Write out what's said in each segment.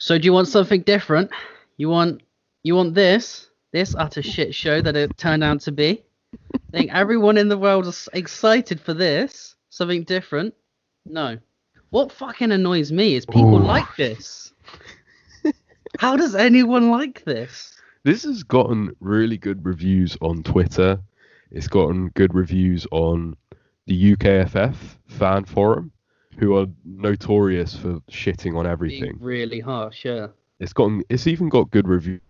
So do you want something different? You want this utter shit show that it turned out to be? I think everyone in the world is excited for this. Something different? No. What fucking annoys me is people like this. How does anyone like this? This has gotten really good reviews on Twitter. It's gotten good reviews on the UKFF fan forum, who are notorious for shitting on everything. Being really harsh, yeah. It's even got good reviews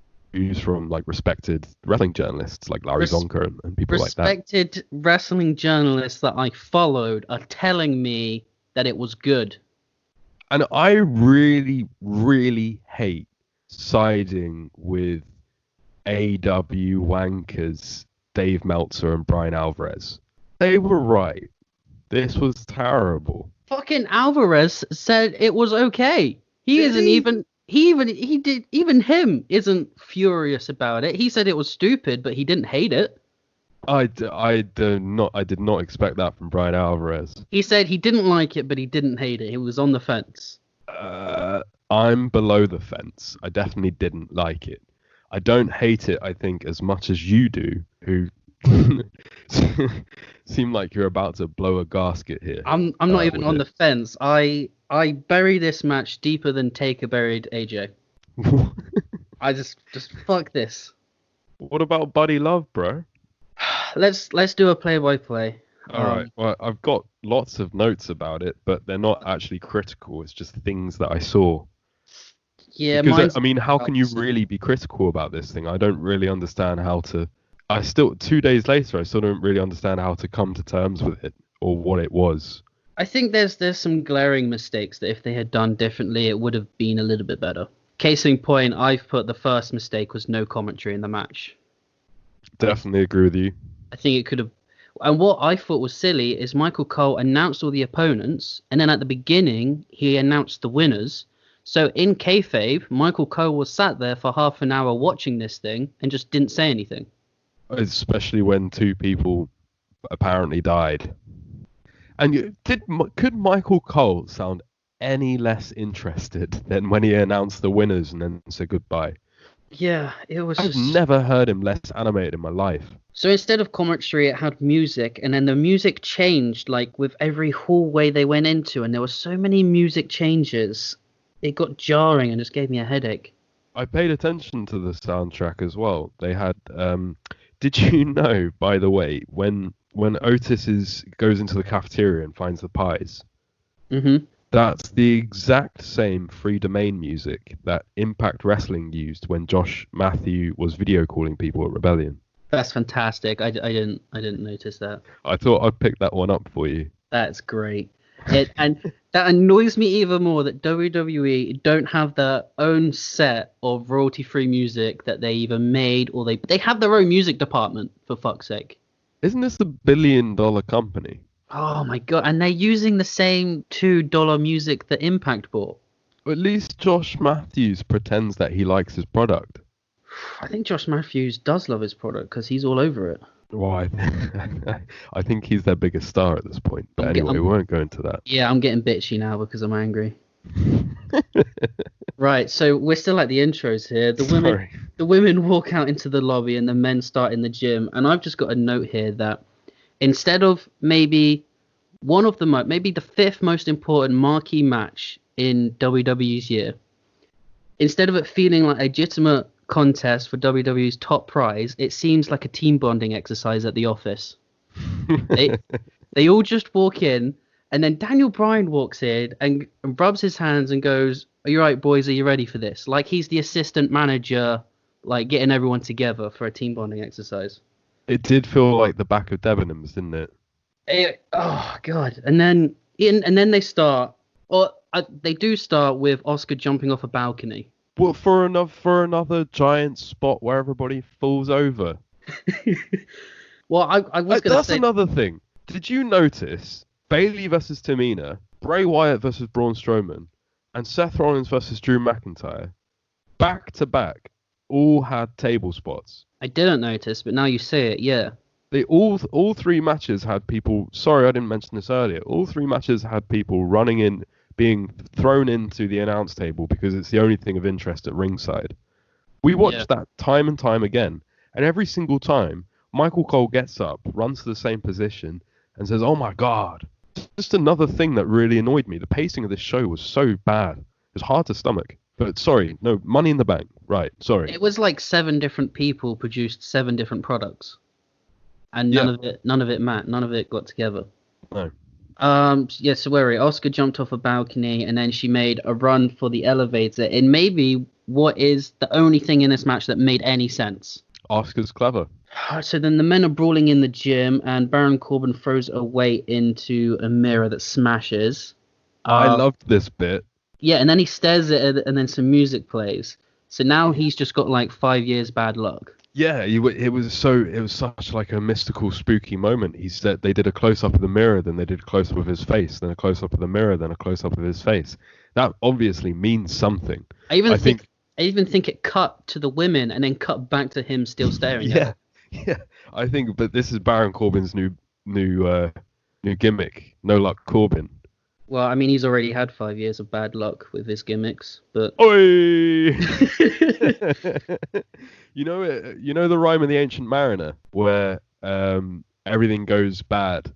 from like respected wrestling journalists like Larry Zonka and people like that. Respected wrestling journalists that I followed are telling me that it was good. And I really, really hate siding with AW wankers Dave Meltzer and Brian Alvarez. They were right. This was terrible. Fucking Alvarez said it was okay. Even him isn't furious about it. He said it was stupid, but he didn't hate it. I did not expect that from Brian Alvarez. He said he didn't like it, but he didn't hate it. He was on the fence. I'm below the fence. I definitely didn't like it. I don't hate it, I think, as much as you do, who seem like you're about to blow a gasket here. I'm not even on the fence. I bury this match deeper than Taker buried AJ. I just fuck this. What about Buddy Love, bro? Let's do a play-by-play. All right. Well, I've got lots of notes about it, but they're not actually critical. It's just things that I saw. Yeah, because I mean, how can you really be critical about this thing? I don't really understand how to. 2 days later, I still don't really understand how to come to terms with it or what it was. I think there's some glaring mistakes that if they had done differently, it would have been a little bit better. Case in point, I've put the first mistake was no commentary in the match. Definitely agree with you. I think it could have. And what I thought was silly is Michael Cole announced all the opponents, and then at the beginning, he announced the winners. So in kayfabe, Michael Cole was sat there for half an hour watching this thing and just didn't say anything. Especially when two people apparently died. And could Michael Cole sound any less interested than when he announced the winners and then said goodbye? Yeah, it was. I've never heard him less animated in my life. So instead of commentary, it had music, and then the music changed like with every hallway they went into, and there were so many music changes. It got jarring and just gave me a headache. I paid attention to the soundtrack as well. They had. Did you know, by the way, when Otis goes into the cafeteria and finds the pies? Mm-hmm. That's the exact same Free Domain music that Impact Wrestling used when Josh Matthew was video calling people at Rebellion. That's fantastic. I didn't notice that. I thought I'd pick that one up for you. That's great. And that annoys me even more that WWE don't have their own set of royalty-free music that they either made or they have their own music department, for fuck's sake. Isn't this a billion-dollar company? Oh my god, and they're using the same $2 music that Impact bought. At least Josh Matthews pretends that he likes his product. I think Josh Matthews does love his product because he's all over it. Well, I think he's their biggest star at this point. But anyway, we won't go into that. Yeah, I'm getting bitchy now because I'm angry. Right, so we're still at the intros here. The women walk out into the lobby and the men start in the gym. And I've just got a note here that instead of maybe maybe the fifth most important marquee match in WWE's year, instead of it feeling like a legitimate contest for WWE's top prize, it seems like a team bonding exercise at the office. They all just walk in, and then Daniel Bryan walks in and rubs his hands and goes, "Are you right, boys? Are you ready for this?" Like he's the assistant manager, like getting everyone together for a team bonding exercise. It did feel like the back of Debenhams, didn't it? Oh god! And then they start, or they do start with Oscar jumping off a balcony. Well, for another giant spot where everybody falls over. Well, I was going to say... That's another thing. Did you notice Bayley versus Tamina, Bray Wyatt versus Braun Strowman, and Seth Rollins versus Drew McIntyre, back to back, all had table spots? I didn't notice, but now you say it, yeah. They all three matches had people... Sorry, I didn't mention this earlier. All three matches had people running in being thrown into the announce table because it's the only thing of interest at ringside. We watched that time and time again, and every single time, Michael Cole gets up, runs to the same position, and says, "Oh my God." Just another thing that really annoyed me. The pacing of this show was so bad. It was hard to stomach. But sorry, no, Money in the Bank. Right, sorry. It was like 7 different people produced 7 different products. And none of it got together. No. So where Oscar jumped off a balcony and then she made a run for the elevator in maybe what is the only thing in this match that made any sense. Oscar's clever. So then the men are brawling in the gym and Baron Corbin throws a weight into a mirror that smashes. I loved this bit. Yeah, and then he stares at it and then some music plays. So now he's just got like 5 years bad luck. Yeah, it was such like a mystical, spooky moment. He said they did a close up of the mirror, then they did a close up of his face, then a close up of the mirror, then a close up of his face. That obviously means something. I even think it cut to the women and then cut back to him still staring at her. Yeah. I think, but this is Baron Corbin's new gimmick. No luck, Corbin. Well, I mean, he's already had 5 years of bad luck with his gimmicks, but. Oi! You know the rhyme of the Ancient Mariner where everything goes bad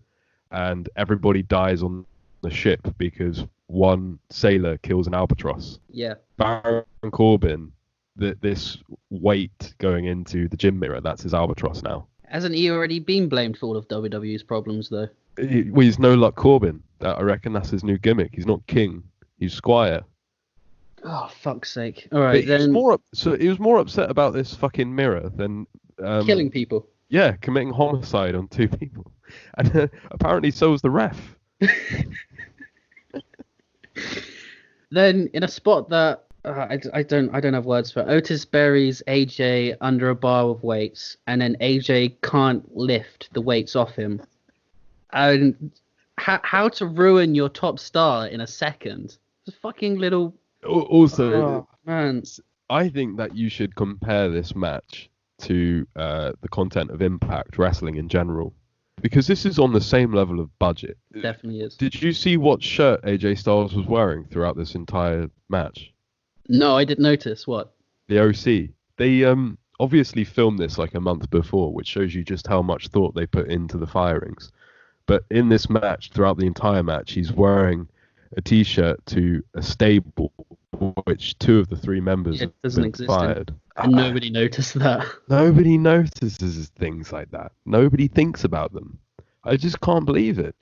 and everybody dies on the ship because one sailor kills an albatross. Yeah. Baron Corbin, this weight going into the gym mirror, that's his albatross now. Hasn't he already been blamed for all of WWE's problems, though? He's no luck Corbin. I reckon that's his new gimmick. He's not king. He's squire. Oh, fuck's sake. All right, then. He was more upset about this fucking mirror than... killing people. Yeah, committing homicide on 2 people. And apparently so was the ref. Then, in a spot that... I don't have words for it. Otis buries AJ under a bar of weights, and then AJ can't lift the weights off him. And how to ruin your top star in a second? It's a fucking little... Also, man. I think that you should compare this match to the content of Impact Wrestling in general, because this is on the same level of budget. It definitely is. Did you see what shirt AJ Styles was wearing throughout this entire match? No, I didn't notice. What? The OC. They obviously filmed this like a month before, which shows you just how much thought they put into the firings. But in this match, throughout the entire match, he's wearing a T-shirt to a stable, which 2 of the 3 members have been fired. And nobody noticed that. Nobody notices things like that. Nobody thinks about them. I just can't believe it.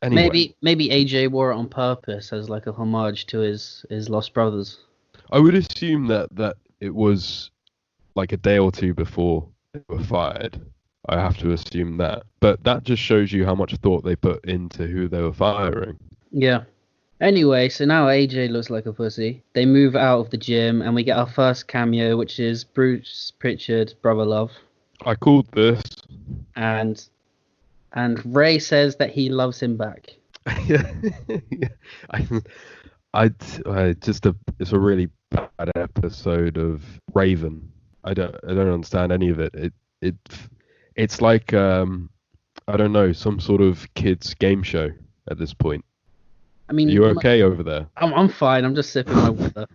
Anyway, maybe AJ wore it on purpose as like a homage to his lost brothers. I would assume that it was like a day or 2 before they were fired. I have to assume that. But that just shows you how much thought they put into who they were firing. Yeah. Anyway, so now AJ looks like a pussy. They move out of the gym, and we get our first cameo, which is Bruce Pritchard, Brother Love. I called this. And Ray says that he loves him back. Yeah. It's a really bad episode of Raven. I don't understand any of it. It's like I don't know, some sort of kids game show at this point. I mean, you okay over there? I'm fine. I'm just sipping my water.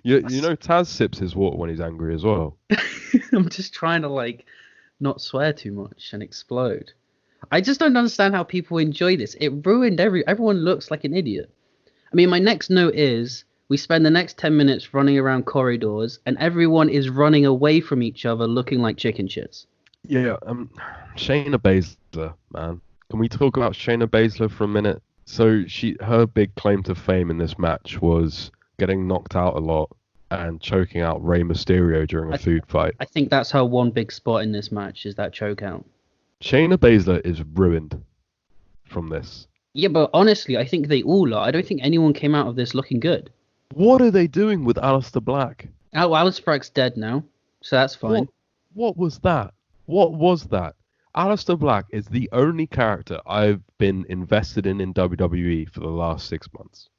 You know Taz sips his water when he's angry as well. I'm just trying to like not swear too much and explode. I just don't understand how people enjoy this. It ruined everyone looks like an idiot. I mean, my next note is we spend the next 10 minutes running around corridors and everyone is running away from each other looking like chicken shits. Yeah, Shayna Baszler, man. Can we talk about Shayna Baszler for a minute? So her big claim to fame in this match was getting knocked out a lot and choking out Rey Mysterio during a food fight. I think that's her one big spot in this match, is that choke out. Shayna Baszler is ruined from this. Yeah, but honestly, I think they all are. I don't think anyone came out of this looking good. What are they doing with Aleister Black? Oh, Aleister Black's dead now, so that's fine. What was that? What was that? Aleister Black is the only character I've been invested in WWE for the last 6 months.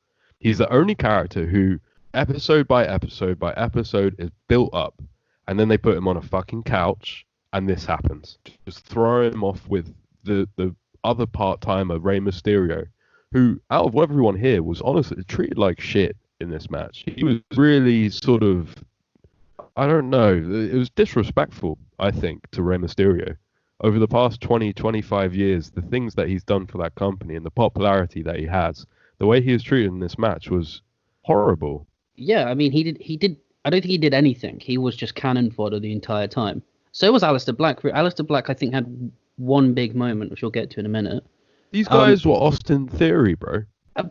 He's the only character who, episode by episode by episode, is built up, and then they put him on a fucking couch, and this happens. Just throw him off with the other part-timer, Rey Mysterio, who, out of everyone here, was honestly treated like shit in this match. He was really sort of, I don't know, it was disrespectful, I think, to Rey Mysterio. Over the past 20, 25 years, the things that he's done for that company and the popularity that he has, the way he was treated in this match was horrible. Yeah, I mean, he did. I don't think he did anything. He was just cannon fodder the entire time. So was Aleister Black. Aleister Black, I think, had one big moment, which we'll get to in a minute. These guys were Austin Theory, bro.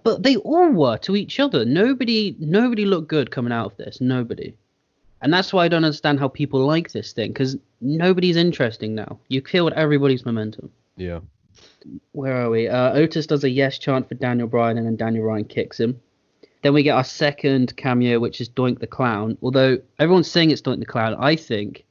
But they all were to each other. Nobody looked good coming out of this. Nobody. And that's why I don't understand how people like this thing, because nobody's interesting now. You killed everybody's momentum. Yeah. Where are we? Otis does a yes chant for Daniel Bryan, and then Daniel Bryan kicks him. Then we get our second cameo, which is Doink the Clown. Although everyone's saying it's Doink the Clown, I think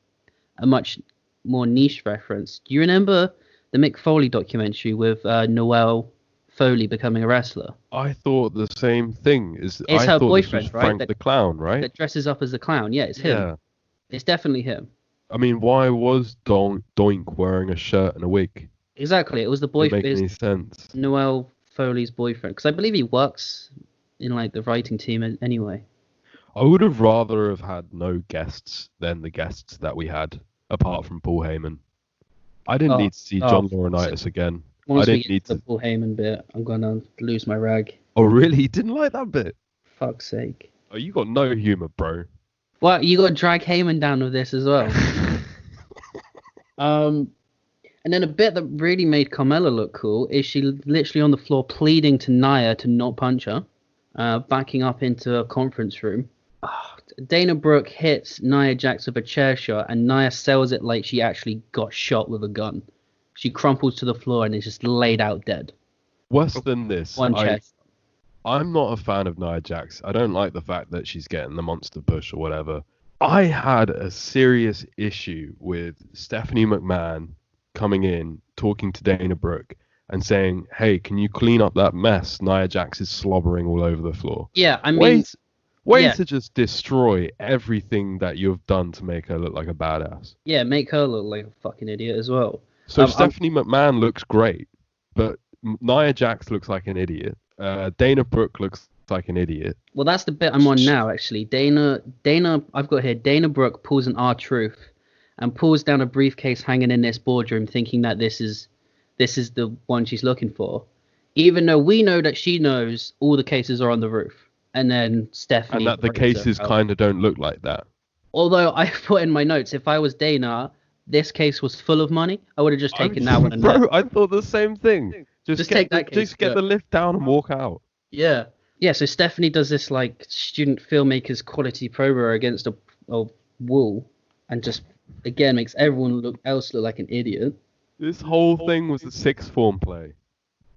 a much more niche reference. Do you remember the Mick Foley documentary with Noelle Foley becoming a wrestler? I thought the same thing. It's I her thought boyfriend, this was right? Frank the Clown, right? That dresses up as the clown. Yeah, it's him. Yeah. It's definitely him. I mean, why was Doink wearing a shirt and a wig? Exactly. It was the Doesn't boyfriend. make any sense. Noelle Foley's boyfriend. Because I believe he works in like the writing team anyway. I would have rather have had no guests than the guests that we had, apart from Paul Heyman. I didn't need to see John Laurinaitis again. Once I we didn't get need to the Paul Heyman bit, I'm gonna lose my rag. Oh, really? You didn't like that bit? Fuck's sake. Oh, you got no humor, bro. Well, you got to drag Heyman down with this as well. And then a bit that really made Carmella look cool is she literally on the floor pleading to Nia to not punch her, backing up into a conference room. Dana Brooke hits Nia Jax with a chair shot, and Nia sells it like she actually got shot with a gun. She crumples to the floor and is just laid out dead. Worse than this, One chest. I'm not a fan of Nia Jax. I don't like the fact that she's getting the monster push or whatever. I had a serious issue with Stephanie McMahon coming in, talking to Dana Brooke, and saying, hey, can you clean up that mess? Nia Jax is slobbering all over the floor. Yeah, I mean... Way to just destroy everything that you've done to make her look like a badass. Yeah, make her look like a fucking idiot as well. So Stephanie McMahon looks great, but Nia Jax looks like an idiot. Dana Brooke looks like an idiot. Well, that's the bit I'm on now, actually. Dana, I've got here, Dana Brooke pulls an R-Truth and pulls down a briefcase hanging in this boardroom thinking that this is the one she's looking for. Even though we know that she knows all the cases are on the roof. And then Stephanie... And that the cases kind of don't look like that. Although I put in my notes, if I was Dana, this case was full of money, I would have just taken that one. Bro, I thought the same thing. Just take that case. Just get the lift down and walk out. Yeah. Yeah, so Stephanie does this like student filmmakers quality prober against a wall and just, again, makes everyone else look like an idiot. This whole thing was a sixth form play.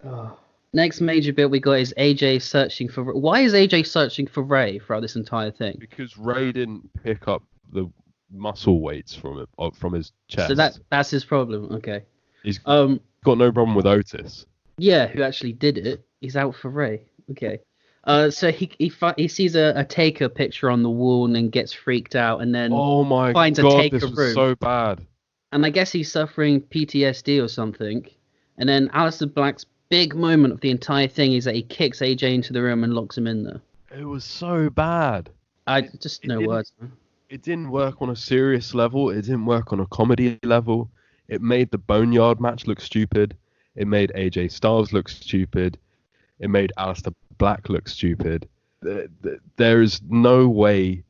Oh. Next major bit we got is AJ searching for... Why is AJ searching for Ray throughout this entire thing? Because Ray didn't pick up the muscle weights from his chest. So that's his problem. Okay. He's got no problem with Otis. Yeah, who actually did it. He's out for Ray. Okay. So he sees a Taker picture on the wall and then gets freaked out and then finds a Taker this room. was so bad. And I guess he's suffering PTSD or something. And then Aleister Black's big moment of the entire thing is that he kicks AJ into the room and locks him in there. It was so bad. No words. It didn't work on a serious level. It didn't work on a comedy level. It made the Boneyard match look stupid. It made AJ Styles look stupid. It made Aleister Black look stupid. There is no way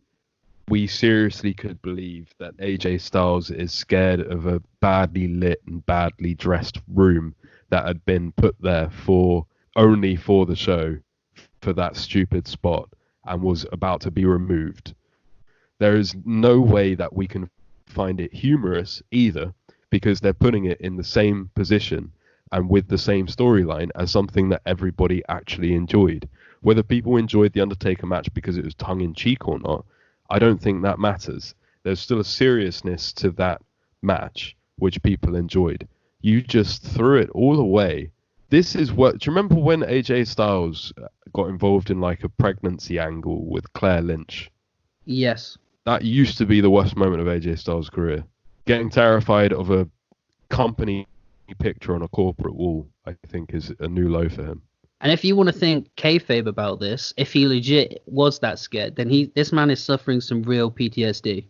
we seriously could believe that AJ Styles is scared of a badly lit and badly dressed room that had been put there only for the show, for that stupid spot, and was about to be removed. There is no way that we can find it humorous either, because they're putting it in the same position and with the same storyline as something that everybody actually enjoyed. Whether people enjoyed the Undertaker match because it was tongue-in-cheek or not, I don't think that matters. There's still a seriousness to that match which people enjoyed. You just threw it all away. This is what... Do you remember when AJ Styles got involved in like a pregnancy angle with Claire Lynch? Yes. That used to be the worst moment of AJ Styles' career. Getting terrified of a company picture on a corporate wall, I think, is a new low for him. And if you want to think kayfabe about this, if he legit was that scared, then this man is suffering some real PTSD,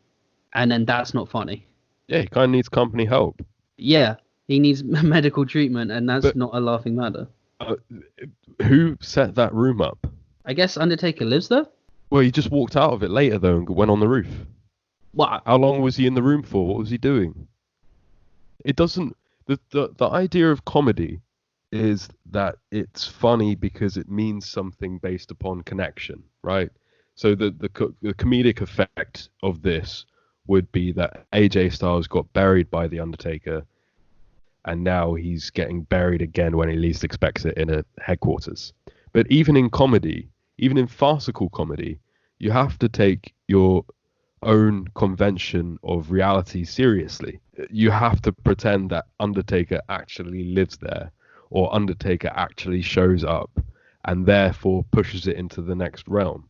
and then that's not funny. Yeah, he kind of needs company help. Yeah, he needs medical treatment, and that's But not a laughing matter. Who set that room up? I guess Undertaker lives there? Well, he just walked out of it later, though, and went on the roof. What? How long was he in the room for? What was he doing? It doesn't... The idea of comedy is that it's funny because it means something based upon connection, right? So the comedic effect of this would be that AJ Styles got buried by The Undertaker, and now he's getting buried again when he least expects it in a headquarters. But even in comedy, even in farcical comedy, you have to take your own convention of reality seriously. You have to pretend that Undertaker actually lives there, or Undertaker actually shows up and therefore pushes it into the next realm.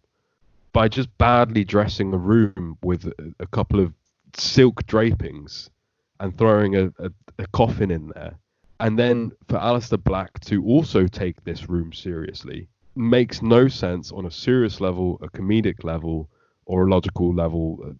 By just badly dressing a room with a couple of silk drapings and throwing a coffin in there, and then for Aleister Black to also take this room seriously, makes no sense on a serious level, a comedic level, or a logical level,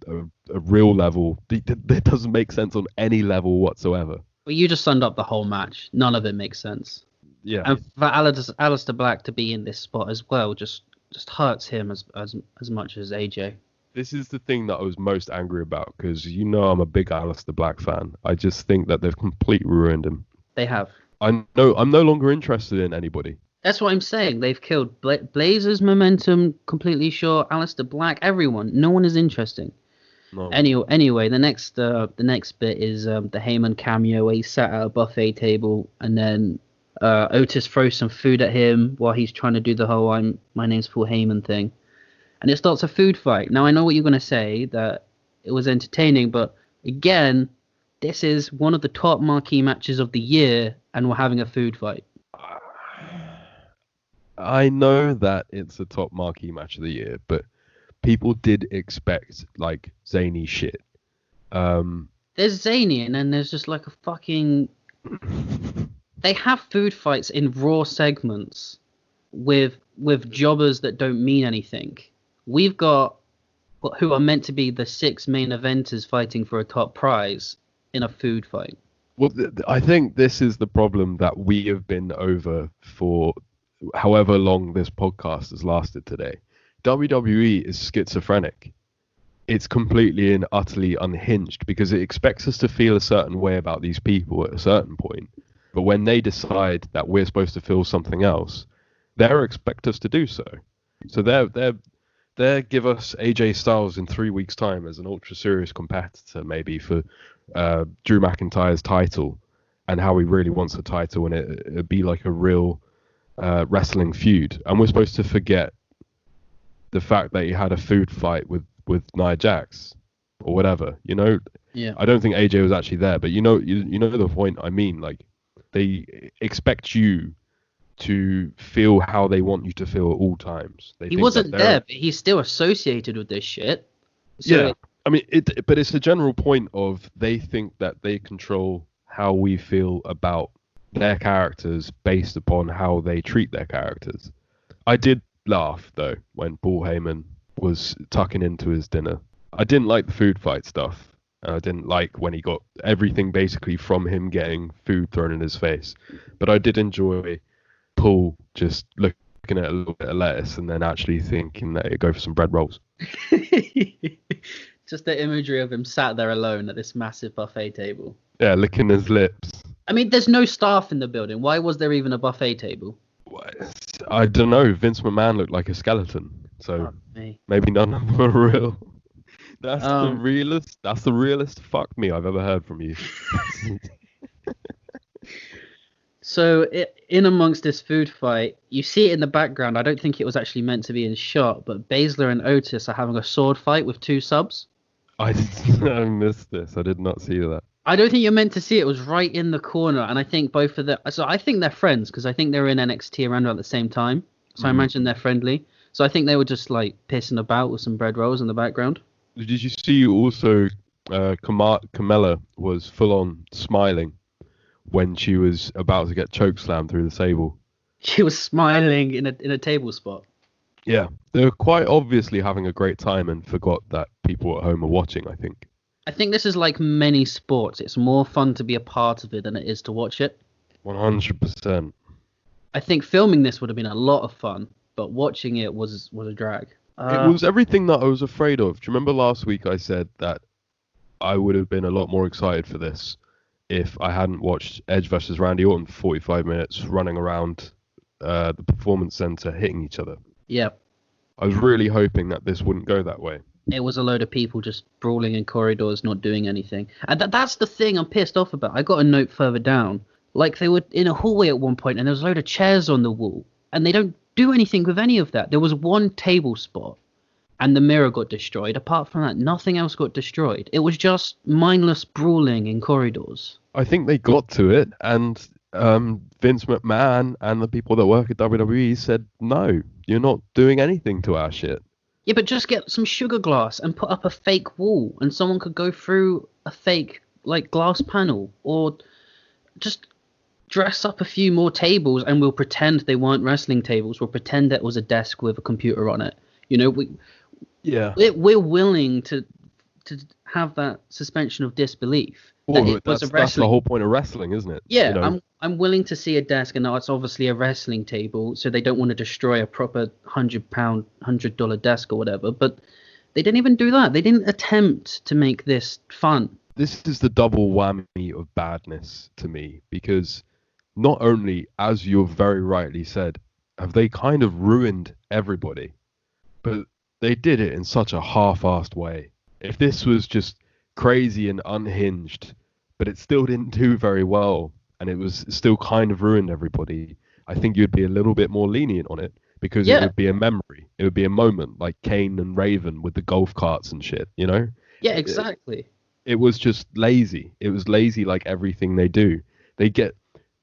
a real level. It doesn't make sense on any level whatsoever. Well, you just summed up the whole match. None of it makes sense. Yeah. And for Aleister Black to be in this spot as well just hurts him as much as AJ. This is the thing that I was most angry about, because I'm a big Aleister Black fan. I just think that they've completely ruined him. They have. I'm no longer interested in anybody. That's what I'm saying. They've killed Blazer's momentum completely short. Aleister Black, everyone. No one is interesting. No. Anyway, the next bit is the Heyman cameo where he sat at a buffet table, and then Otis throws some food at him while he's trying to do the whole my name's Paul Heyman thing, and it starts a food fight. Now I know what you're gonna say, that it was entertaining, but again, this is one of the top marquee matches of the year, and we're having a food fight. I know that it's a top marquee match of the year, but people did expect like zany shit. There's zany, and then there's just like a fucking. They have food fights in Raw segments with jobbers that don't mean anything. We've got who are meant to be the 6 main eventers fighting for a top prize in a food fight. Well, I think this is the problem that we have been over for however long this podcast has lasted today. WWE is schizophrenic. It's completely and utterly unhinged because it expects us to feel a certain way about these people at a certain point. But when they decide that we're supposed to feel something else, they expect us to do so. So they give us AJ Styles in 3 weeks' time as an ultra serious competitor, maybe for Drew McIntyre's title, and how he really wants a title, and it'd be like a real wrestling feud. And we're supposed to forget the fact that he had a food fight with Nia Jax or whatever. Yeah. I don't think AJ was actually there, but you know the point I mean. Like, they expect you to feel how they want you to feel at all times. He wasn't there, but he's still associated with this shit. So yeah, I mean, but it's a general point of they think that they control how we feel about their characters based upon how they treat their characters. I did laugh, though, when Paul Heyman was tucking into his dinner. I didn't like the food fight stuff. I didn't like when he got everything basically from him getting food thrown in his face. But I did enjoy Paul just looking at a little bit of lettuce and then actually thinking that he'd go for some bread rolls. Just the imagery of him sat there alone at this massive buffet table. Yeah, licking his lips. I mean, there's no staff in the building. Why was there even a buffet table? I don't know. Vince McMahon looked like a skeleton. So maybe none of them are real. That's the realest fuck me I've ever heard from you. So in amongst this food fight, you see it in the background. I don't think it was actually meant to be in shot, but Baszler and Otis are having a sword fight with 2 subs. I missed this. I did not see that. I don't think you're meant to see it. It was right in the corner, and I think both of them. So I think they're friends because I think they were in NXT around at the same time. So I imagine they're friendly. So I think they were just like pissing about with some bread rolls in the background. Did you see also Carmella was full on smiling when she was about to get chokeslammed through the table? She was smiling in a table spot. Yeah, they were quite obviously having a great time and forgot that people at home are watching, I think. I think this is like many sports. It's more fun to be a part of it than it is to watch it. 100%. I think filming this would have been a lot of fun, but watching it was a drag. It was everything that I was afraid of. Do you remember last week I said that I would have been a lot more excited for this if I hadn't watched Edge versus Randy Orton for 45 minutes running around the Performance Center hitting each other? Yeah. I was really hoping that this wouldn't go that way. It was a load of people just brawling in corridors, not doing anything. And that's the thing I'm pissed off about. I got a note further down. Like, they were in a hallway at one point, and there was a load of chairs on the wall. And they don't do anything with any of that. There was one table spot, and the mirror got destroyed. Apart from that, nothing else got destroyed. It was just mindless brawling in corridors. I think they got to it, and Vince McMahon and the people that work at WWE said, no, you're not doing anything to our shit. Yeah, but just get some sugar glass and put up a fake wall, and someone could go through a fake, like, glass panel, or just dress up a few more tables, and we'll pretend they weren't wrestling tables. We'll pretend that was a desk with a computer on it. You know, we're willing to have that suspension of disbelief. Well, that's the whole point of wrestling, isn't it? Yeah, you know? I'm willing to see a desk, and now it's obviously a wrestling table, so they don't want to destroy a proper $100 desk or whatever. But they didn't even do that. They didn't attempt to make this fun. This is the double whammy of badness to me, because not only, as you've very rightly said, have they kind of ruined everybody, but they did it in such a half-assed way. If this was just crazy and unhinged, but it still didn't do very well, and it was still kind of ruined everybody, I think you'd be a little bit more lenient on it, because it would be a memory. It would be a moment, like Kane and Raven with the golf carts and shit, you know? Yeah, exactly. It was just lazy. It was lazy like everything they do. They get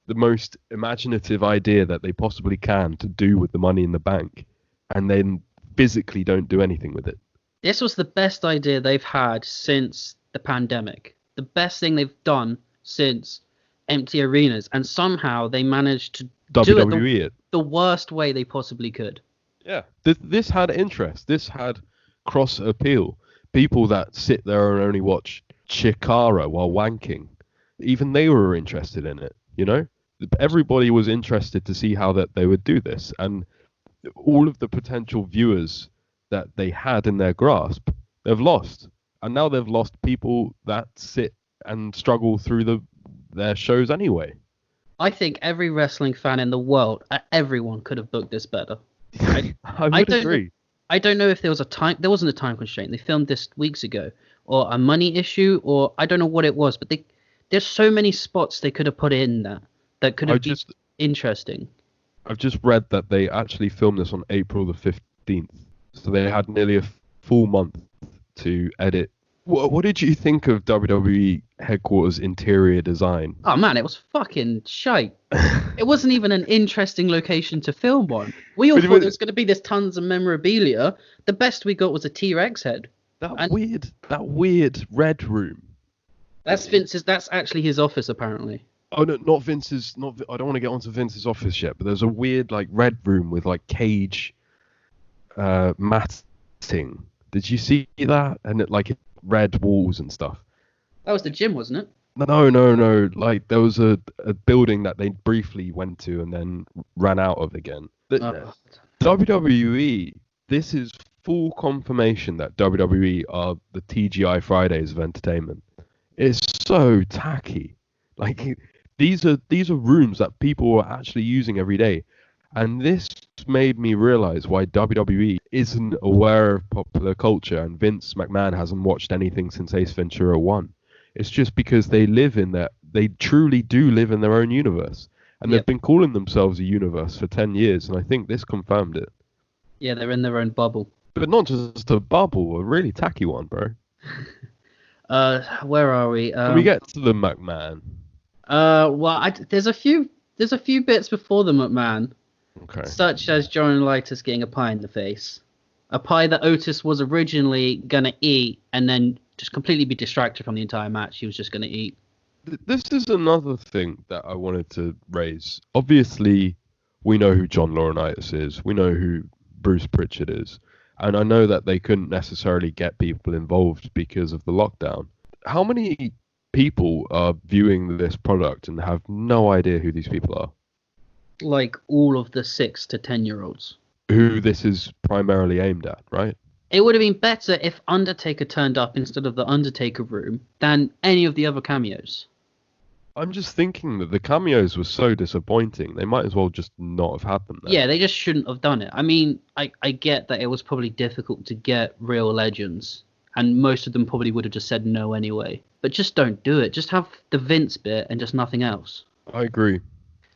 the most imaginative idea that they possibly can to do with the money in the bank, and then physically don't do anything with it. This was the best idea they've had since the pandemic. The best thing they've done since empty arenas, and somehow they managed to WWE do the worst way they possibly could. Yeah, this had interest. This had cross appeal. People that sit there and only watch Chikara while wanking, even they were interested in it. You know, everybody was interested to see how that they would do this, and all of the potential viewers that they had in their grasp, they've lost. And now they've lost people that sit and struggle through their shows anyway. I think every wrestling fan in the world, everyone could have booked this better. I would agree. I don't know if there wasn't a time constraint. They filmed this weeks ago, or a money issue, or I don't know what it was, but there's so many spots they could have put in that could have been interesting. I've just read that they actually filmed this on April the 15th. So they had nearly a full month to edit. What did you think of WWE headquarters interior design? Oh man, it was fucking shite. It wasn't even an interesting location to film on. We all thought there was going to be this tons of memorabilia. The best we got was a T-Rex head. That weird red room. That's actually his office apparently. Oh no, not Vince's. I don't want to get onto Vince's office yet, but there's a weird like red room with like cage matting. Did you see that? And it like red walls and stuff. That was the gym, wasn't it? No. Like there was a building that they briefly went to and then ran out of again. WWE, this is full confirmation that WWE are the TGI Fridays of entertainment. It's so tacky. Like these are rooms that people are actually using every day. And this made me realize why WWE isn't aware of popular culture and Vince McMahon hasn't watched anything since Ace Ventura 1. It's just because they truly do live in their own universe. And they've been calling themselves a universe for 10 years, and I think this confirmed it. Yeah, they're in their own bubble. But not just a bubble, a really tacky one, bro. Where are we? Can we get to the McMahon? There's a few bits before the McMahon. Okay. Such as John Laurinaitis getting a pie in the face. A pie that Otis was originally going to eat and then just completely be distracted from the entire match. He was just going to eat. This is another thing that I wanted to raise. Obviously, we know who John Laurinaitis is, we know who Bruce Pritchard is, and I know that they couldn't necessarily get people involved because of the lockdown. How many people are viewing this product and have no idea who these people are? Like all of the 6 to 10-year-olds. Who this is primarily aimed at, right? It would have been better if Undertaker turned up instead of the Undertaker room than any of the other cameos. I'm just thinking that the cameos were so disappointing. They might as well just not have had them there. Yeah, they just shouldn't have done it. I mean, I get that it was probably difficult to get real legends, and most of them probably would have just said no anyway. But just don't do it. Just have the Vince bit and just nothing else. I agree.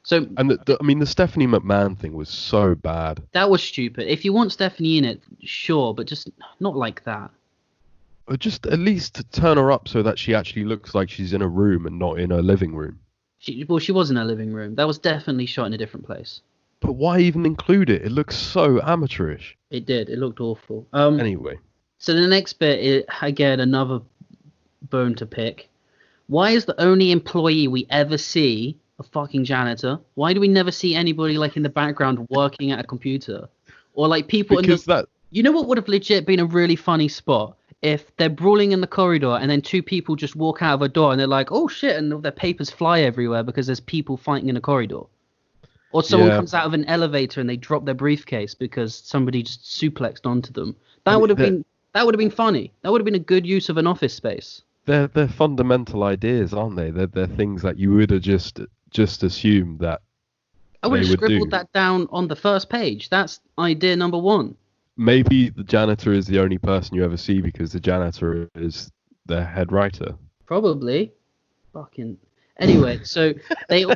So, and the Stephanie McMahon thing was so bad. That was stupid. If you want Stephanie in it, sure, but just not like that. Or just at least turn her up so that she actually looks like she's in a room and not in a living room. She was in her living room. That was definitely shot in a different place. But why even include it? It looks so amateurish. It did. It looked awful. Anyway. So the next bit is, again, another bone to pick. Why is the only employee we ever see a fucking janitor? Why do we never see anybody like in the background working at a computer? Or like people You know what would have legit been a really funny spot? If they're brawling in the corridor and then 2 people just walk out of a door and they're like, oh shit, and their papers fly everywhere because there's people fighting in a corridor. Or someone comes out of an elevator and they drop their briefcase because somebody just suplexed onto them. That would have been funny. That would have been a good use of an office space. They're fundamental ideas, aren't they? They're things that you would have just assumed that I would have scribbled that down on the first page. That's idea number 1. Maybe the janitor is the only person you ever see because the janitor is the head writer. Probably. Fucking. Anyway, so they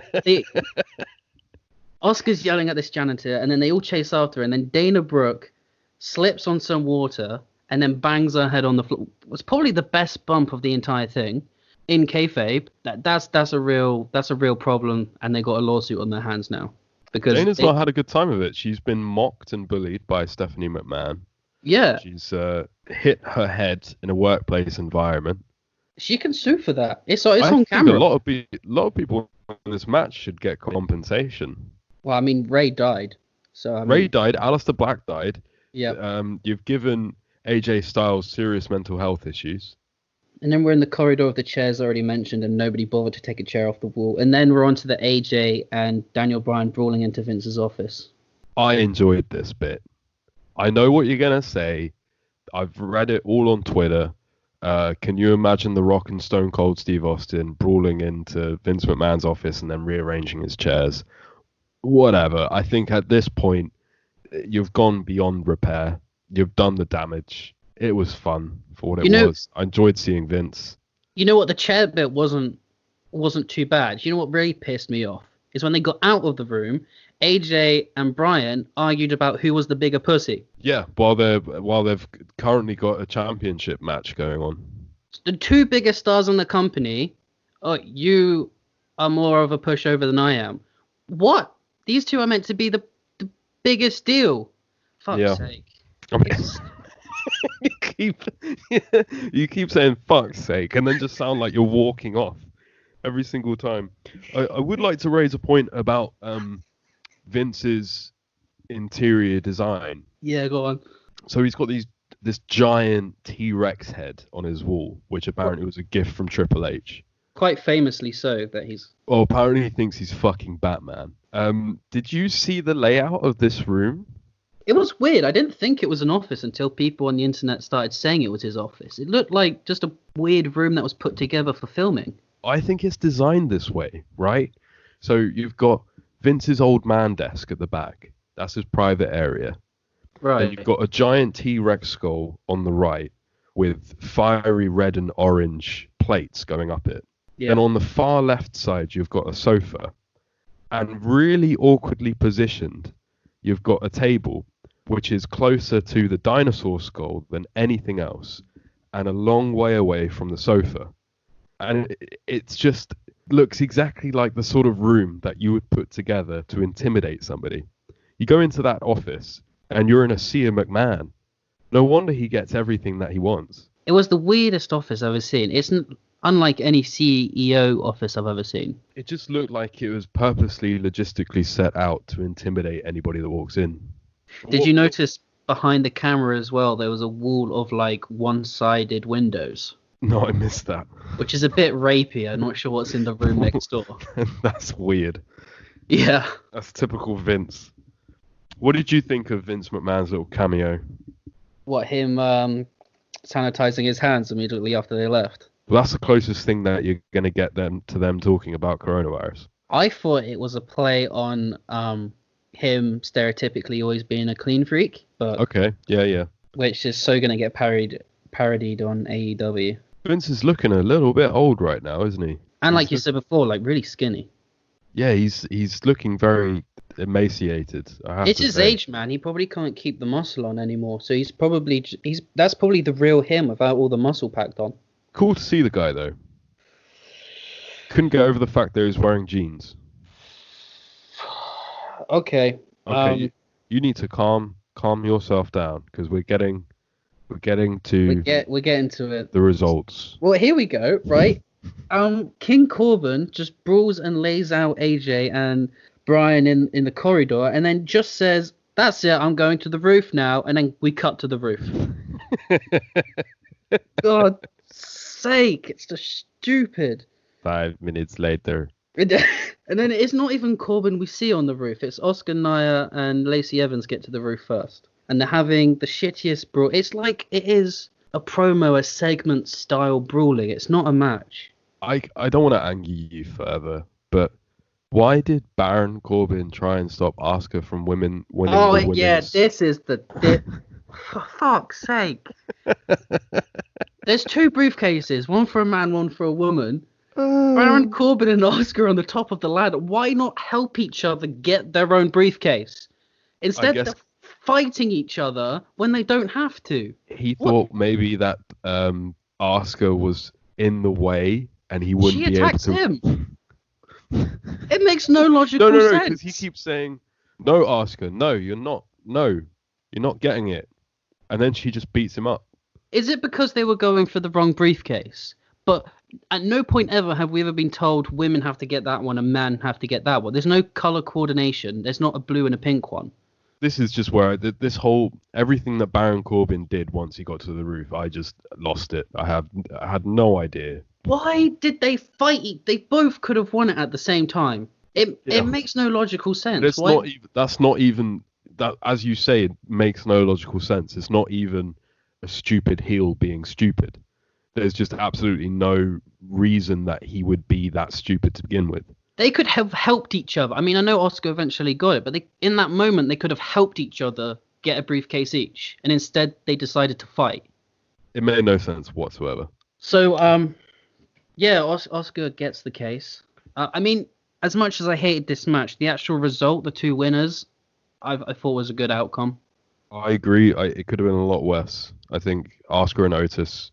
Oscar's yelling at this janitor, and then they all chase after her, and then Dana Brooke slips on some water and then bangs her head on the floor. It was probably the best bump of the entire thing. In kayfabe, that's a real problem, and they got a lawsuit on their hands now. Because Dana's not had a good time of it. She's been mocked and bullied by Stephanie McMahon. Yeah. She's hit her head in a workplace environment. She can sue for that. It's on camera. A lot of people in this match should get compensation. Well, I mean, Ray died. Ray died. Aleister Black died. Yeah. You've given AJ Styles serious mental health issues. And then we're in the corridor of the chairs already mentioned, and nobody bothered to take a chair off the wall. And then we're on to the AJ and Daniel Bryan brawling into Vince's office. I enjoyed this bit. I know what you're going to say. I've read it all on Twitter. Can you imagine The Rock and Stone Cold Steve Austin brawling into Vince McMahon's office and then rearranging his chairs? Whatever. I think at this point, you've gone beyond repair. You've done the damage. It was fun for what it was. I enjoyed seeing Vince. You know what? The chair bit wasn't too bad. You know what really pissed me off is when they got out of the room, AJ and Bryan argued about who was the bigger pussy. Yeah, while they've currently got a championship match going on. The 2 biggest stars in the company, you are more of a pushover than I am. What? These 2 are meant to be the biggest deal. Fuck's sake. I mean, you keep saying fuck's sake and then just sound like you're walking off every single time. I would like to raise a point about Vince's interior design. Yeah, go on. So he's got this giant T-Rex head on his wall, which apparently was a gift from Triple H. Quite famously so, that he's... Well, apparently he thinks he's fucking Batman. Did you see the layout of this room? It was weird. I didn't think it was an office until people on the internet started saying it was his office. It looked like just a weird room that was put together for filming. I think it's designed this way, right? So you've got Vince's old man desk at the back. That's his private area. Right. Then you've got a giant T-Rex skull on the right with fiery red and orange plates going up it. Yeah. Then on the far left side, you've got a sofa. And really awkwardly positioned, you've got a table which is closer to the dinosaur skull than anything else, and a long way away from the sofa. And it's just looks exactly like the sort of room that you would put together to intimidate somebody. You go into that office, and you're in a sea of McMahon. No wonder he gets everything that he wants. It was the weirdest office I've ever seen. unlike any CEO office I've ever seen. It just looked like it was purposely logistically set out to intimidate anybody that walks in. Did you notice behind the camera as well, there was a wall of like one-sided windows? No, I missed that. Which is a bit rapey. I'm not sure what's in the room next door. That's weird. Yeah. That's typical Vince. What did you think of Vince McMahon's little cameo? What, him sanitizing his hands immediately after they left? Well, that's the closest thing that you're going to get them talking about coronavirus. I thought it was a play on him stereotypically always being a clean freak, but okay, yeah, which is so going to get parodied on AEW. Vince is looking a little bit old right now, isn't he? And like you said before, like really skinny. Yeah, he's looking very emaciated. It's his age, man. He probably can't keep the muscle on anymore. So that's probably the real him without all the muscle packed on. Cool to see the guy though. Couldn't get over the fact that he was wearing jeans. Okay. You need to calm yourself down because we're getting to it. The results. Well, here we go. Right. King Corbin just brawls and lays out AJ and Brian in the corridor, and then just says, "That's it. I'm going to the roof now." And then we cut to the roof. God's sake, it's just stupid. 5 minutes later. And then it's not even Corbin we see on the roof. It's Oscar Naya and Lacey Evans get to the roof first. And they're having the shittiest brawl. It's like it is a promo, a segment style brawling. It's not a match. I don't want to anger you further, but why did Baron Corbin try and stop Asuka from winning the women's? Yeah, this is the... For fuck's sake. There's 2 briefcases, one for a man, one for a woman. Baron Corbin and Asuka on the top of the ladder. Why not help each other get their own briefcase? Instead, they're fighting each other when they don't have to. He thought maybe that Asuka was in the way and he wouldn't be able to... She attacks him. It makes no logical sense. No, because he keeps saying, "No, Asuka, no, you're not. No, you're not getting it." And then she just beats him up. Is it because they were going for the wrong briefcase? But at no point ever have we ever been told women have to get that one and men have to get that one. There's no color coordination. There's not a blue and a pink one. This is just where everything that Baron Corbin did once he got to the roof, I just lost it. I had no idea. Why did they fight? They both could have won it at the same time. It makes no logical sense. That's not even that, as you say, it makes no logical sense. It's not even a stupid heel being stupid. There's just absolutely no reason that he would be that stupid to begin with. They could have helped each other. I mean, I know Oscar eventually got it, but in that moment, they could have helped each other get a briefcase each. And instead, they decided to fight. It made no sense whatsoever. So, Oscar gets the case. I mean, as much as I hated this match, the actual result, the 2 winners, I thought was a good outcome. I agree. It could have been a lot worse. I think Oscar and Otis,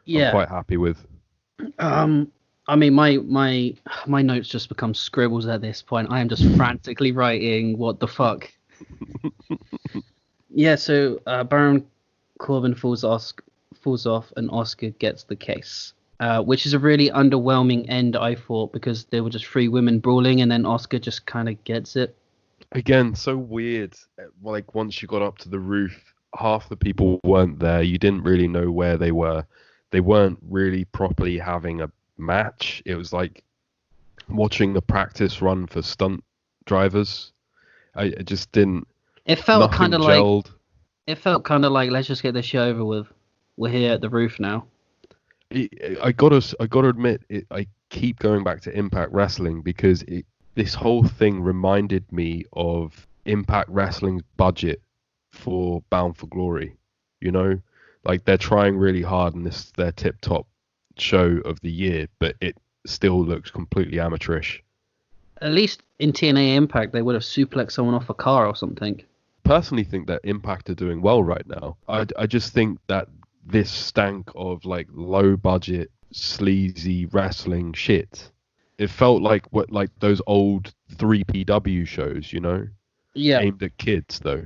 I'm quite happy with. I mean, my notes just become scribbles at this point. I am just frantically writing what the fuck. Yeah, so Baron Corbin falls off and Oscar gets the case. Which is a really underwhelming end, I thought, because there were just 3 women brawling and then Oscar just kind of gets it. Again, so weird. Like, once you got up to the roof, half the people weren't there. You didn't really know where they were. They weren't really properly having a match. It was like watching the practice run for stunt drivers. I just didn't... It felt kind of like... It felt kind of like, let's just get this show over with. We're here at the roof now. I gotta admit, I keep going back to Impact Wrestling because this whole thing reminded me of Impact Wrestling's budget for Bound for Glory. You know, like they're trying really hard and this is their tip-top show of the year, but it still looks completely amateurish. At least in TNA Impact, they would have suplexed someone off a car or something. Personally, think that Impact are doing well right now. I just think that this stank of like low budget sleazy wrestling shit. It felt like those old 3PW shows, you know? Yeah. Aimed at kids though.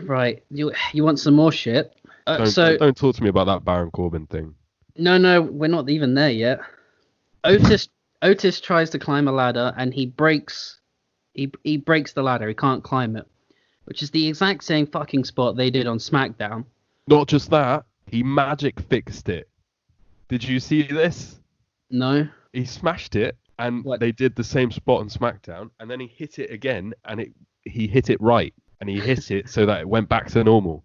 Right. You want some more shit? Don't talk to me about that Baron Corbin thing. No, we're not even there yet. Otis tries to climb a ladder and he breaks the ladder. He can't climb it, which is the exact same fucking spot they did on SmackDown. Not just that, he magic fixed it. Did you see this? No. He smashed it, and they did the same spot on SmackDown, and then he hit it again, and he hit it right, and he hit it so that it went back to normal.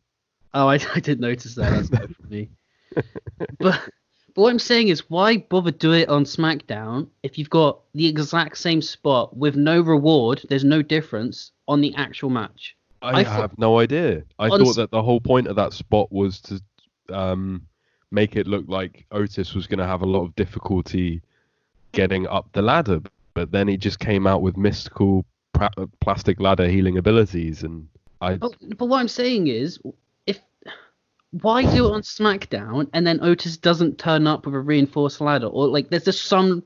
Oh, I did notice that. That's good for me. But what I'm saying is, why bother do it on SmackDown if you've got the exact same spot with no reward? There's no difference on the actual match. I have no idea. I thought that the whole point of that spot was to make it look like Otis was going to have a lot of difficulty getting up the ladder, but then he just came out with mystical plastic ladder healing abilities, and But what I'm saying is, why do it on SmackDown and then Otis doesn't turn up with a reinforced ladder? Or like, there's just some.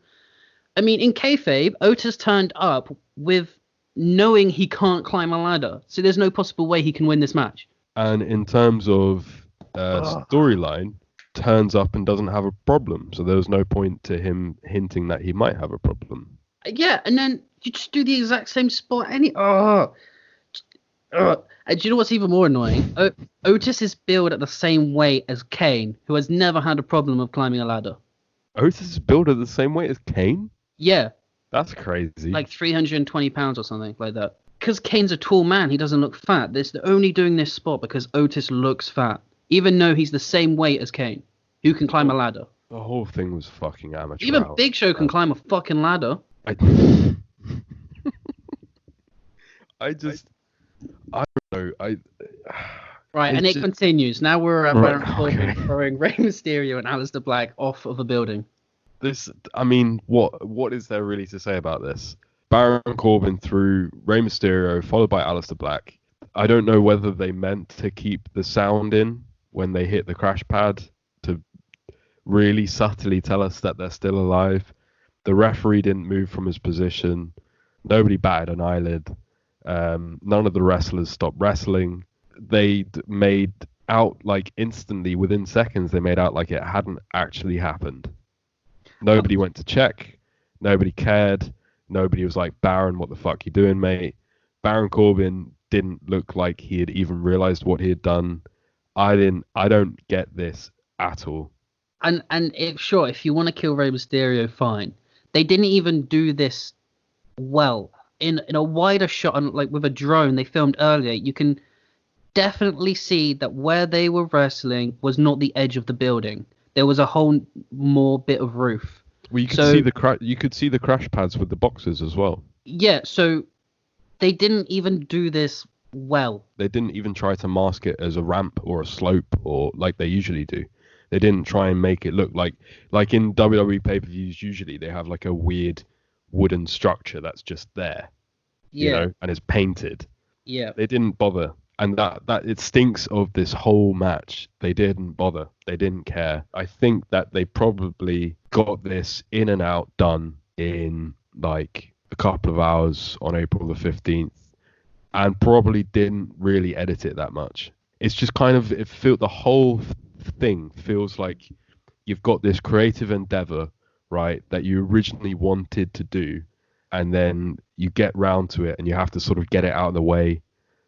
I mean, in kayfabe, Otis turned up with knowing he can't climb a ladder, so there's no possible way he can win this match. And in terms of storyline, turns up and doesn't have a problem, so there was no point to him hinting that he might have a problem. Yeah, and then you just do the exact same spot. And do you know what's even more annoying? Otis is billed at the same weight as Kane, who has never had a problem of climbing a ladder. Otis is billed at the same weight as Kane? Yeah. That's crazy. Like 320 pounds or something like that. Because Kane's a tall man, he doesn't look fat. They're only doing this spot because Otis looks fat, even though he's the same weight as Kane, who can climb a ladder. The whole thing was fucking amateur. Even Big Show can climb a fucking ladder. I don't know. Right, and it continues. Now we're at Baron Corbin throwing Rey Mysterio and Aleister Black off of a building. What is there really to say about this? Baron Corbin threw Rey Mysterio, followed by Aleister Black. I don't know whether they meant to keep the sound in when they hit the crash pad to really subtly tell us that they're still alive. The referee didn't move from his position. Nobody batted an eyelid. None of the wrestlers stopped wrestling. They made out like instantly, within seconds, they made out like it hadn't actually happened. Nobody went to check. Nobody cared. Nobody was like, Baron, what the fuck you doing, mate? Baron Corbin didn't look like he had even realized what he had done. I don't get this at all. And if you want to kill Rey Mysterio, fine. They didn't even do this well. In a wider shot, on, like with a drone they filmed earlier, you can definitely see that where they were wrestling was not the edge of the building. There was a whole more bit of roof. Well, you could see the crash pads with the boxes as well. Yeah, so they didn't even do this well. They didn't even try to mask it as a ramp or a slope or like they usually do. They didn't try and make it look like in WWE pay-per-views usually they have like a weird wooden structure that's just there. Yeah. You know, and it's painted. Yeah. They didn't bother. And that it stinks of this whole match. They didn't bother. They didn't care. I think that they probably got this in and out done in like a couple of hours on April the 15th and probably didn't really edit it that much. It's just kind of, the whole thing feels like you've got this creative endeavor, right, that you originally wanted to do, and then you get round to it and you have to sort of get it out of the way.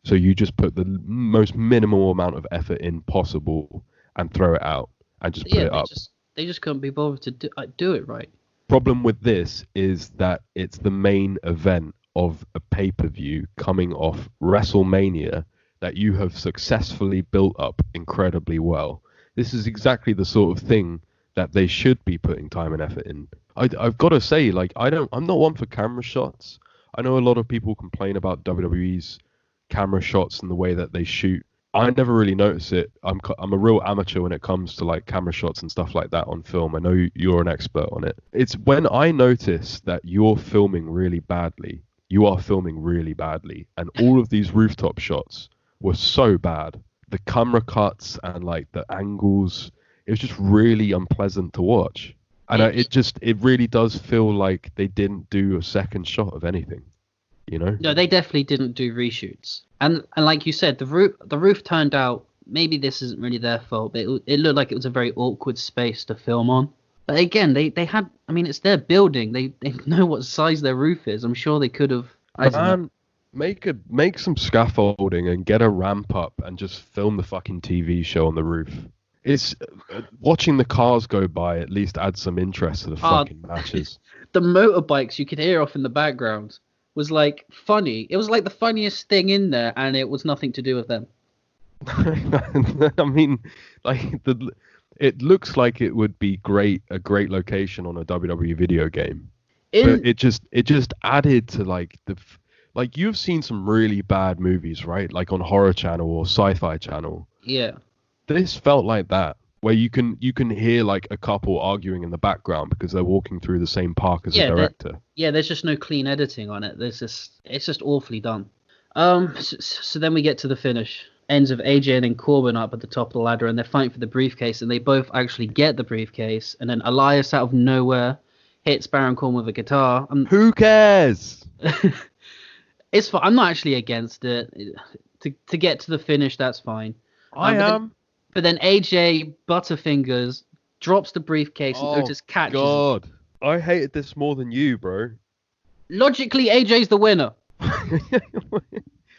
So you just put the most minimal amount of effort in possible and throw it out and just put it up. They just couldn't be bothered to do it right. Problem with this is that it's the main event of a pay-per-view coming off WrestleMania that you have successfully built up incredibly well. This is exactly the sort of thing that they should be putting time and effort in. I've got to say, like, I'm not one for camera shots. I know a lot of people complain about WWE's camera shots and the way that they shoot. I never really notice it. I'm a real amateur when it comes to like camera shots and stuff like that on film. I know you're an expert on it. It's when I notice that you're filming really badly. You are filming really badly, and all of these rooftop shots were so bad. The camera cuts and like the angles, it was just really unpleasant to watch. And it really does feel like they didn't do a second shot of anything. You know? No, they definitely didn't do reshoots. And like you said, the roof turned out maybe this isn't really their fault, but it looked like it was a very awkward space to film on. But again, they had, I mean, it's their building. They know what size their roof is. I'm sure they could have. I don't know. Make some scaffolding and get a ramp up and just film the fucking TV show on the roof. It's watching the cars go by at least adds some interest to the fucking matches. The motorbikes you could hear off in the background was like funny. It was like the funniest thing in there, and it was nothing to do with them. I mean, like it looks like it would be a great location on a WWE video game. But it just added to like like you've seen some really bad movies, right? Like on Horror Channel or Sci-Fi Channel. Yeah. This felt like that, where you can hear like a couple arguing in the background because they're walking through the same park as the director. There's just no clean editing on it. It's just awfully done. So then we get to the finish. Ends of AJ and Corbin up at the top of the ladder, and they're fighting for the briefcase, and they both actually get the briefcase, and then Elias out of nowhere hits Baron Corbin with a guitar. Who cares? It's fine. I'm not actually against it. To get to the finish, that's fine. I am. But then AJ Butterfingers drops the briefcase and Otis catches God. I hated this more than you, bro. Logically, AJ's the winner.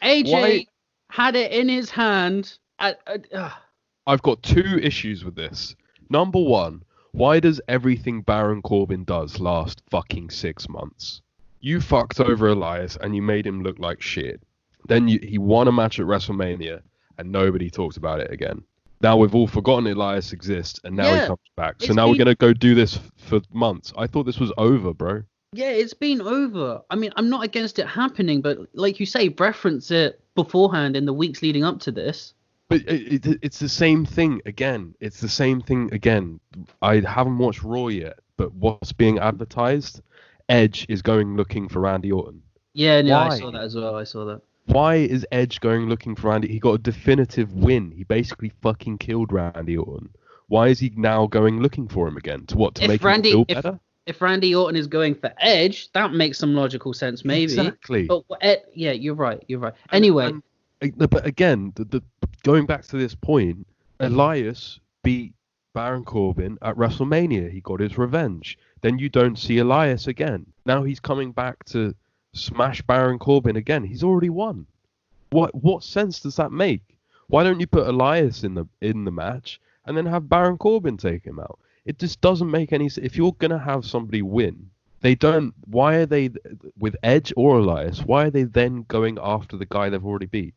AJ had it in his hand. I've got two issues with this. Number one, why does everything Baron Corbin does last fucking 6 months? You fucked over Elias and you made him look like shit. Then he won a match at WrestleMania and nobody talked about it again. Now we've all forgotten Elias exists and now he comes back. So now we're going to go do this for months. I thought this was over, bro. Yeah, it's been over. I mean, I'm not against it happening, but like you say, reference it beforehand in the weeks leading up to this. But it's the same thing again. It's the same thing again. I haven't watched Raw yet, but what's being advertised? Edge is going looking for Randy Orton. Yeah, no, I saw that as well. I saw that. Why is Edge going looking for Randy? He got a definitive win. He basically fucking killed Randy Orton. Why is he now going looking for him again? To make him feel better? If Randy Orton is going for Edge, that makes some logical sense, maybe. Exactly. But yeah, you're right. Anyway. But again, the going back to this point, Elias beat Baron Corbin at WrestleMania. He got his revenge. Then you don't see Elias again. Now he's coming back to smash Baron Corbin again. He's already won. What sense does that make? Why don't you put Elias in the match and then have Baron Corbin take him out? It just doesn't make any sense. If you're gonna have somebody win, why are they with Edge or Elias? Why are they then going after the guy they've already beat?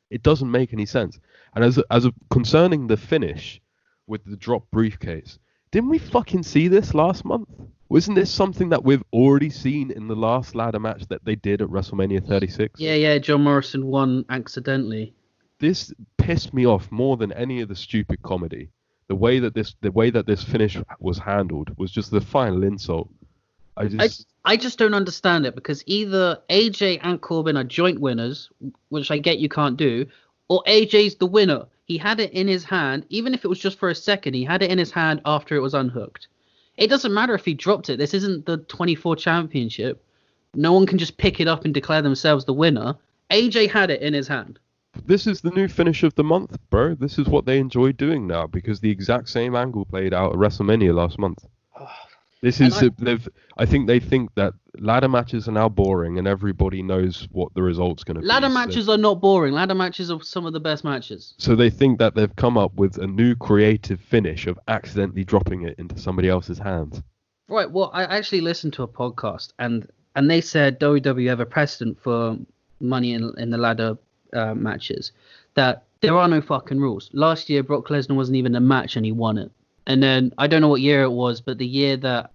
It doesn't make any sense. And concerning the finish with the drop briefcase, didn't we fucking see this last month? Wasn't this something that we've already seen in the last ladder match that they did at WrestleMania 36? Yeah, John Morrison won accidentally. This pissed me off more than any of the stupid comedy. The way that this finish was handled was just the final insult. I just don't understand it, because either AJ and Corbin are joint winners, which I get you can't do, or AJ's the winner. He had it in his hand, even if it was just for a second, he had it in his hand after it was unhooked. It doesn't matter if he dropped it. This isn't the 24 championship. No one can just pick it up and declare themselves the winner. AJ had it in his hand. This is the new finish of the month, bro. This is what they enjoy doing now, because the exact same angle played out at WrestleMania last month. I think they think that ladder matches are now boring and everybody knows what the result's going to be. Ladder matches are not boring. Ladder matches are some of the best matches. So they think that they've come up with a new creative finish of accidentally dropping it into somebody else's hands. Right. Well, I actually listened to a podcast and they said WWE have a precedent for money in the ladder matches, that there are no fucking rules. Last year, Brock Lesnar wasn't even a match and he won it. And then, I don't know what year it was, but the year that,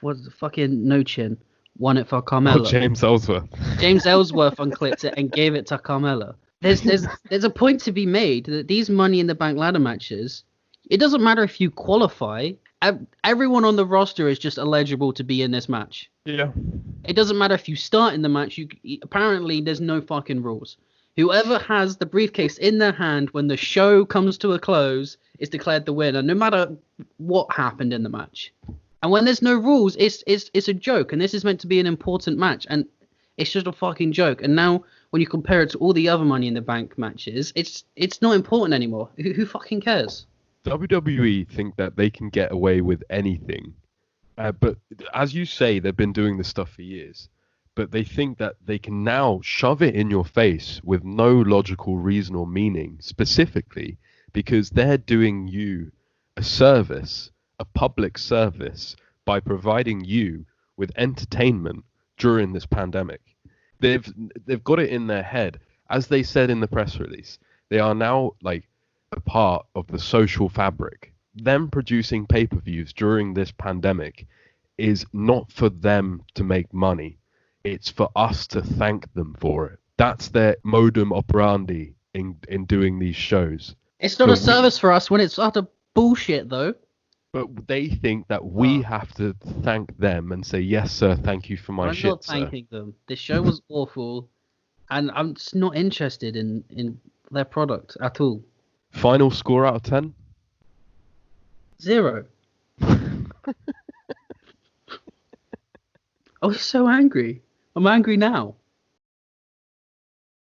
was the fucking No Chin won it for Carmella. Oh, James Ellsworth. James Ellsworth unclipped it and gave it to Carmella. There's a point to be made that these Money in the Bank ladder matches, it doesn't matter if you qualify. Everyone on the roster is just eligible to be in this match. Yeah. It doesn't matter if you start in the match. Apparently, there's no fucking rules. Whoever has the briefcase in their hand when the show comes to a close is declared the winner, no matter what happened in the match. And when there's no rules, it's a joke, and this is meant to be an important match. And It's just a fucking joke. And now when you compare it to all the other Money in the Bank matches, it's not important anymore. Who fucking cares? WWE think that they can get away with anything. But as you say, they've been doing this stuff for years. But they think that they can now shove it in your face with no logical reason or meaning, specifically because they're doing you a service, a public service, by providing you with entertainment during this pandemic. They've got it in their head, as they said in the press release. They are now like a part of the social fabric. Them producing pay-per-views during this pandemic is not for them to make money. It's for us to thank them for it. That's their modum operandi in doing these shows. It's not a service for us when it's utter bullshit, though. But they think that we have to thank them and say, yes, sir, thank you for my shit, I'm not thanking them. This show was awful, and I'm just not interested in their product at all. Final score out of 10? 0. I was so angry. I'm angry now.